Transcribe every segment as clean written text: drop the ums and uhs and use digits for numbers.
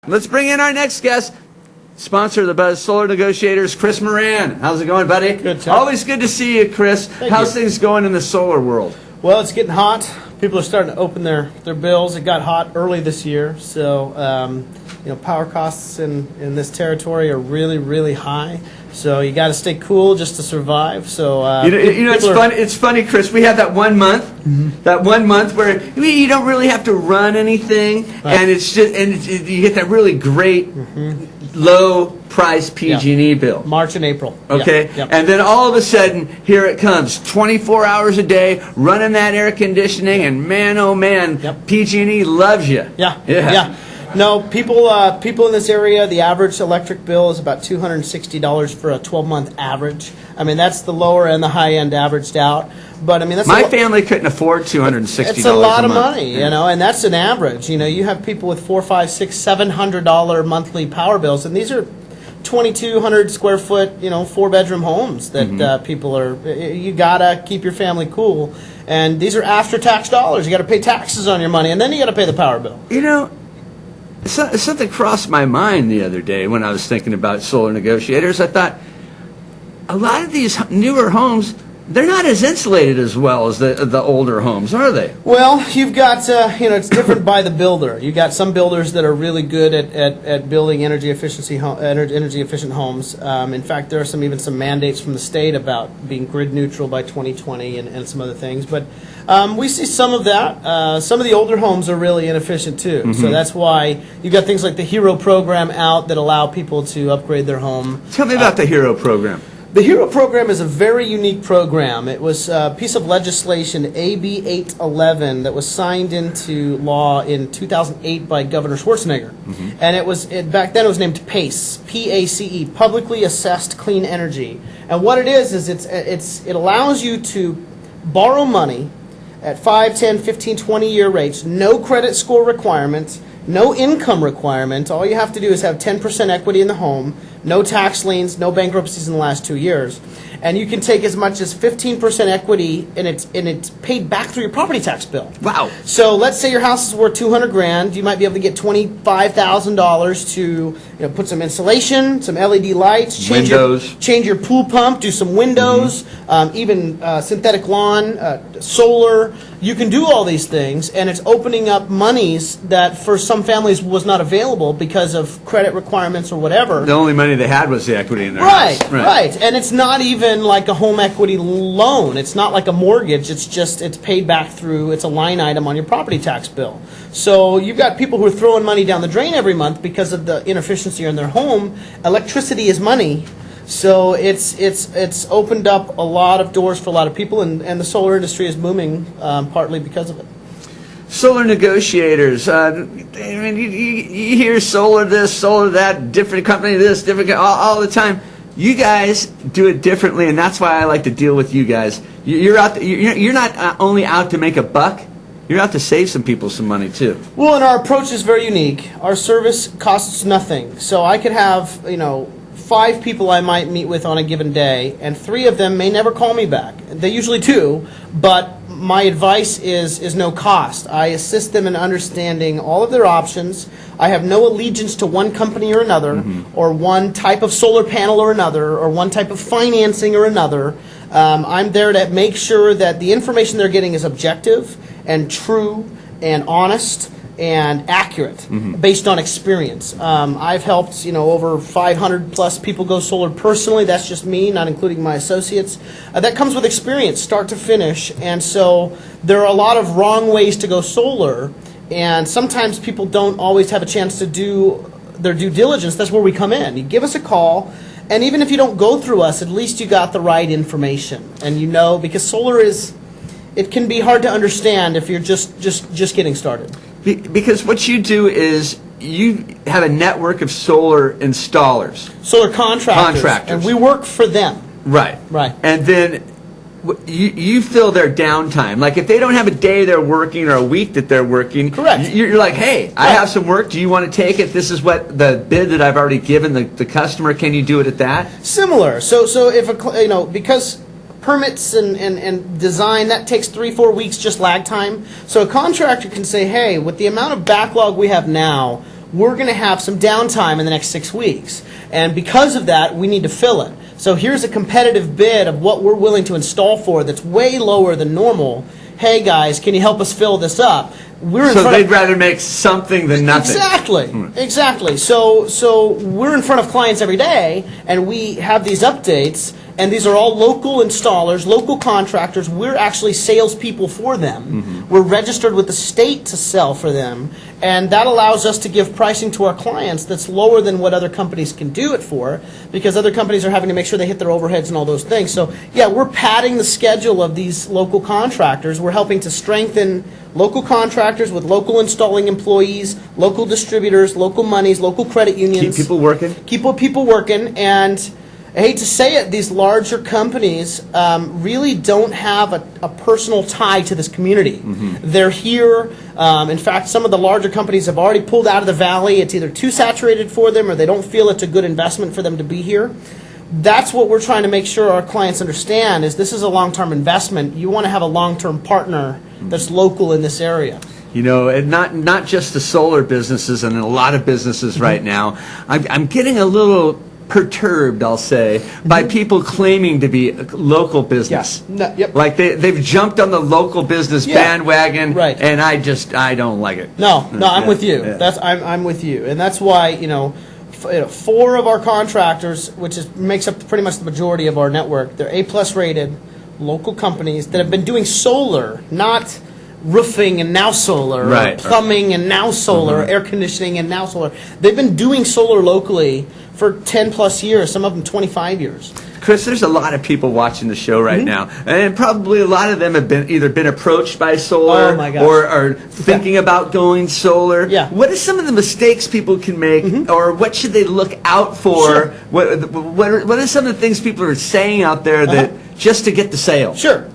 Let's bring in our next guest, sponsor of the Buzz Solar Negotiators, Chris Moran. How's it going, buddy? Good, Chuck. Always good to see you, Chris. How's things going in the solar world? Well, it's getting hot. People are starting to open their bills. It got hot early this year, so power costs in this territory are really, really high. So you got to stay cool just to survive. So it's funny, Chris. We have that 1 month, that 1 month where you don't really have to run anything, right. And it's just you get that really great low price PG&E bill. March and April. Okay, yep. And then all of a sudden, here it comes, 24 hours a day, running that air conditioning, and man, oh man, PG&E loves you. Yeah. No, people in this area, the average electric bill is about $260 for a 12-month average. I mean, that's the lower and the high end averaged out. But I mean, that's my family couldn't afford $260. It's a lot of money, and that's an average. You have people with $400, $500, $600, $700 monthly power bills, and these are 2,200 square foot, 4-bedroom homes that people are. You gotta keep your family cool, and these are after-tax dollars. You got to pay taxes on your money, and then you got to pay the power bill. Something crossed my mind the other day when I was thinking about solar negotiators. I thought, a lot of these newer homes, they're not as insulated as well as the older homes, are they? Well, you've got, it's different by the builder. You've got some builders that are really good at building energy efficient homes. In fact, there are even some mandates from the state about being grid neutral by 2020 and some other things. But we see some of that. Some of the older homes are really inefficient too. So that's why you've got things like the HERO program out that allow people to upgrade their home. Tell me about the HERO program. The HERO program is a very unique program. It was a piece of legislation, AB 811, that was signed into law in 2008 by Governor Schwarzenegger. And back then it was named PACE, P-A-C-E, Publicly Assessed Clean Energy. And what it is it allows you to borrow money at 5, 10, 15, 20-year rates, no credit score requirements, no income requirement. All you have to do is have 10% equity in the home, no tax liens, no bankruptcies in the last 2 years. And you can take as much as 15% equity, and it's paid back through your property tax bill. Wow. So let's say your house is worth $200,000. You might be able to get $25,000 to put some insulation, some LED lights, change your pool pump, do some windows, even synthetic lawn, solar. You can do all these things, and it's opening up monies that for some families was not available because of credit requirements or whatever. The only money they had was the equity in their house. Right. And it's not even like a home equity loan. It's not like a mortgage. It's paid back through, it's a line item on your property tax bill. So you've got people who are throwing money down the drain every month because of the inefficiency in their home. Electricity is money. So it's opened up a lot of doors for a lot of people, and the solar industry is booming partly because of it. Solar negotiators. You hear solar this, solar that, different company this, different all the time. You guys do it differently, and that's why I like to deal with you guys. You're out. You're not only out to make a buck. You're out to save some people some money too. Well, and our approach is very unique. Our service costs nothing. So I could have 5 people I might meet with on a given day, and 3 of them may never call me back. They usually do, but my advice is no cost. I assist them in understanding all of their options. I have no allegiance to one company or another, or one type of solar panel or another, or one type of financing or another. I'm there to make sure that the information they're getting is objective and true and honest and accurate based on experience. I've helped over 500 plus people go solar personally. That's just me, not including my associates. That comes with experience, start to finish. And so there are a lot of wrong ways to go solar, and sometimes people don't always have a chance to do their due diligence. That's where we come in. You give us a call, and even if you don't go through us, at least you got the right information. And because solar it can be hard to understand if you're just getting started. Because what you do is you have a network of solar installers. Solar contractors. And we work for them. Right. And then you fill their downtime. Like if they don't have a day they're working or a week that they're working, correct. You're like, hey, I have some work. Do you want to take it? This is what the bid that I've already given the customer. Can you do it at that? Similar. So if because permits and design, that takes 3-4 weeks just lag time. So a contractor can say, hey, with the amount of backlog we have now, we're going to have some downtime in the next 6 weeks. And because of that, we need to fill it. So here's a competitive bid of what we're willing to install for that's way lower than normal. Hey guys, can you help us fill this up? So they'd rather make something than nothing. Exactly. So we're in front of clients every day, and we have these updates, and these are all local installers, local contractors. We're actually salespeople for them. We're registered with the state to sell for them, and that allows us to give pricing to our clients that's lower than what other companies can do it for, because other companies are having to make sure they hit their overheads and all those things. So yeah, we're padding the schedule of these local contractors. We're helping to strengthen local contractors with local installing employees, local distributors, local monies, local credit unions. Keep people working. Keep people working, and I hate to say it, these larger companies really don't have a personal tie to this community. They're here. In fact, some of the larger companies have already pulled out of the valley. It's either too saturated for them or they don't feel it's a good investment for them to be here. That's what we're trying to make sure our clients understand, is this is a long-term investment. You want to have a long-term partner that's local in this area. You know, and not just the solar businesses, and a lot of businesses right now. I'm getting a little perturbed, I'll say, by people claiming to be a local business. Like they've jumped on the local business bandwagon, and I don't like it. No, I'm with you. I'm with you, and that's why, you know, 4 of our contractors, which makes up pretty much the majority of our network, they're A+ rated local companies that have been doing solar, not roofing and now solar, or plumbing and now solar, air conditioning and now solar. They've been doing solar locally for 10+ years, some of them 25 years. Chris, there's a lot of people watching the show right now, and probably a lot of them have either been approached by solar or are thinking about going solar. What are some of the mistakes people can make, or what should they look out for? What are some of the things people are saying out there that just to get the sale? Sure.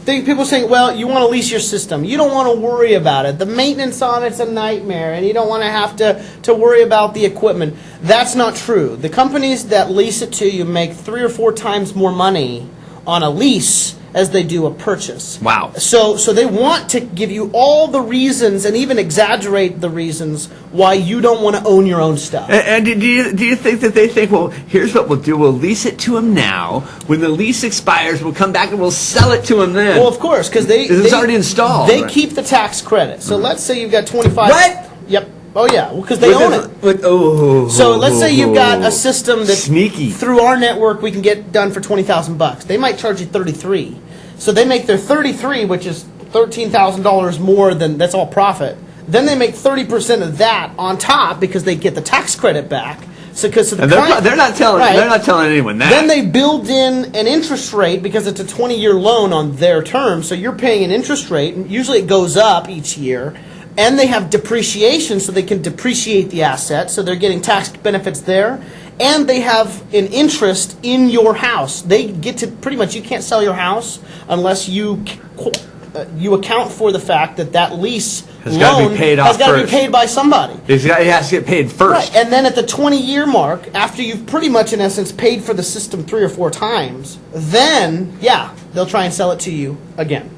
People are saying, well, you want to lease your system. You don't want to worry about it. The maintenance on it's a nightmare, and you don't want to have to worry about the equipment. That's not true. The companies that lease it to you make 3 or 4 times more money on a lease as they do a purchase. Wow. So they want to give you all the reasons and even exaggerate the reasons why you don't want to own your own stuff. And do you think that they think, well, here's what we'll do. We'll lease it to them now. When the lease expires, we'll come back and we'll sell it to them then. Well, of course, because it's already installed. They keep the tax credit. So let's say you've got 25. What? Yep. Oh, yeah, because they own it. So let's say you've got a system that sneaky. Through our network we can get done for $20,000. They might charge you $33,000. So they make their $33,000, which is $13,000 more than that's all profit. Then they make 30% of that on top because they get the tax credit back. They're not telling anyone that. Then they build in an interest rate because it's a 20-year loan on their terms. So you're paying an interest rate, and usually it goes up each year. And they have depreciation, so they can depreciate the asset, so they're getting tax benefits there. And they have an interest in your house. They get to pretty much, you can't sell your house unless you account for the fact that lease has got to be paid by somebody. It has to get paid first. Right. And then at the 20-year mark, after you've pretty much, in essence, paid for the system 3 or 4 times, then, they'll try and sell it to you again.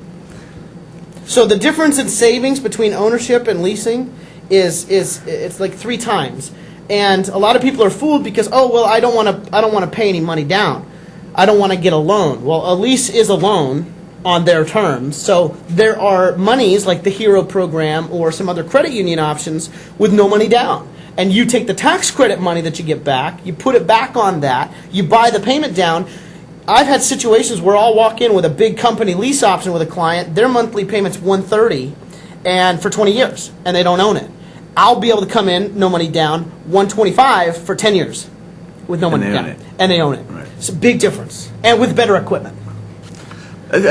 So the difference in savings between ownership and leasing is it's like 3 times. And a lot of people are fooled because, I don't want to pay any money down. I don't want to get a loan. Well, a lease is a loan on their terms. So there are monies like the Hero program or some other credit union options with no money down. And you take the tax credit money that you get back, you put it back on that, you buy the payment down. I've had situations where I'll walk in with a big company lease option with a client, their monthly payment's $130 and for 20 years, and they don't own it. I'll be able to come in, no money down, $125 for 10 years with no money down. And they own it. Right. It's a big difference. And with better equipment.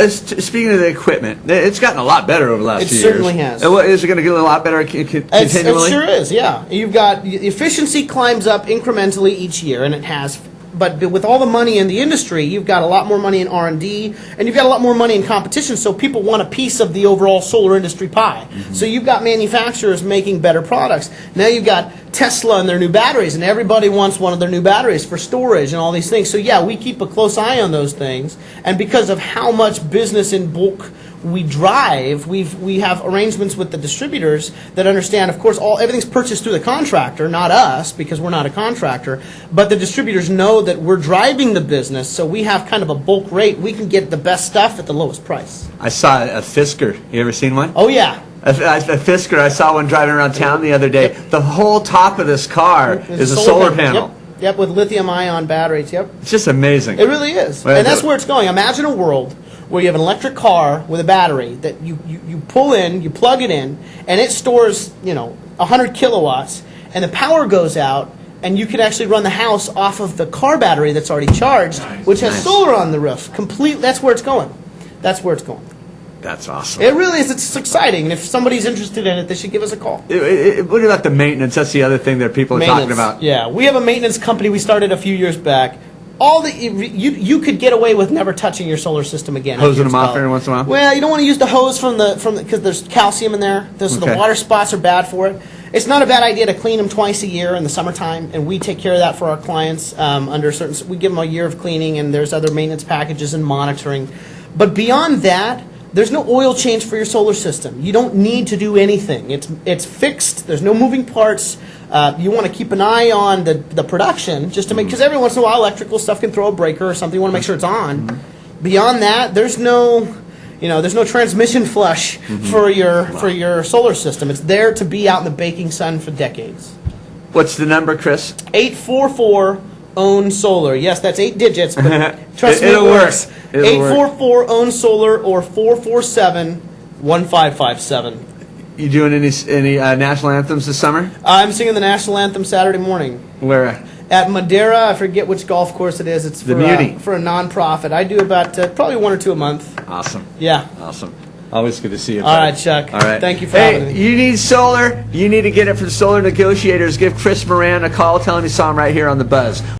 Speaking of the equipment, it's gotten a lot better over the last few years. It certainly has. Is it going to get a lot better continually? It sure is, yeah. You've got, efficiency climbs up incrementally each year, and it has. But with all the money in the industry, you've got a lot more money in R&D, and you've got a lot more money in competition, so people want a piece of the overall solar industry pie. So you've got manufacturers making better products. Now you've got Tesla and their new batteries, and everybody wants one of their new batteries for storage and all these things. So we keep a close eye on those things, and because of how much business in bulk We drive. We have arrangements with the distributors that understand. Of course, everything's purchased through the contractor, not us, because we're not a contractor. But the distributors know that we're driving the business, so we have kind of a bulk rate. We can get the best stuff at the lowest price. I saw a Fisker. You ever seen one? Oh yeah. A Fisker. I saw one driving around town the other day. Yep. The whole top of this car is a solar panel. Yep, with lithium-ion batteries. Yep. It's just amazing. It really is. Well, And that's where it's going. Imagine a world where you have an electric car with a battery that you pull in, you plug it in, and it stores, 100 kilowatts, and the power goes out, and you can actually run the house off of the car battery that's already charged, which has solar on the roof. That's where it's going. That's where it's going. That's awesome. It really is. It's exciting. And if somebody's interested in it, they should give us a call. What about the maintenance? That's the other thing that people are talking about. Yeah, we have a maintenance company we started a few years back. You could get away with never touching your solar system again. Hosing them off every once in a while? Well, you don't want to use the hose from because there's calcium in there. The water spots are bad for it. It's not a bad idea to clean them twice a year in the summertime, and we take care of that for our clients under certain. We give them a year of cleaning, and there's other maintenance packages and monitoring. But beyond that, there's no oil change for your solar system. You don't need to do anything. It's fixed. There's no moving parts. You want to keep an eye on the production just to make, because every once in a while electrical stuff can throw a breaker or something. You want to make sure it's on. Mm-hmm. Beyond that, there's no transmission flush for your solar system. It's there to be out in the baking sun for decades. What's the number, Chris? 844 own solar. Yes, that's 8 digits, but trust me, It'll it work. works. 844 own solar or 447-1557. You doing any national anthems this summer? I'm singing the national anthem Saturday morning. Where? At Madeira. I forget which golf course it is. It's for a nonprofit. I do about probably 1 or 2 a month. Awesome. Yeah. Awesome. Always good to see you. All right, Chuck. All right. Thank you for having me. You need solar. You need to get it from Solar Negotiators. Give Chris Moran a call. Tell him you saw him right here on The Buzz.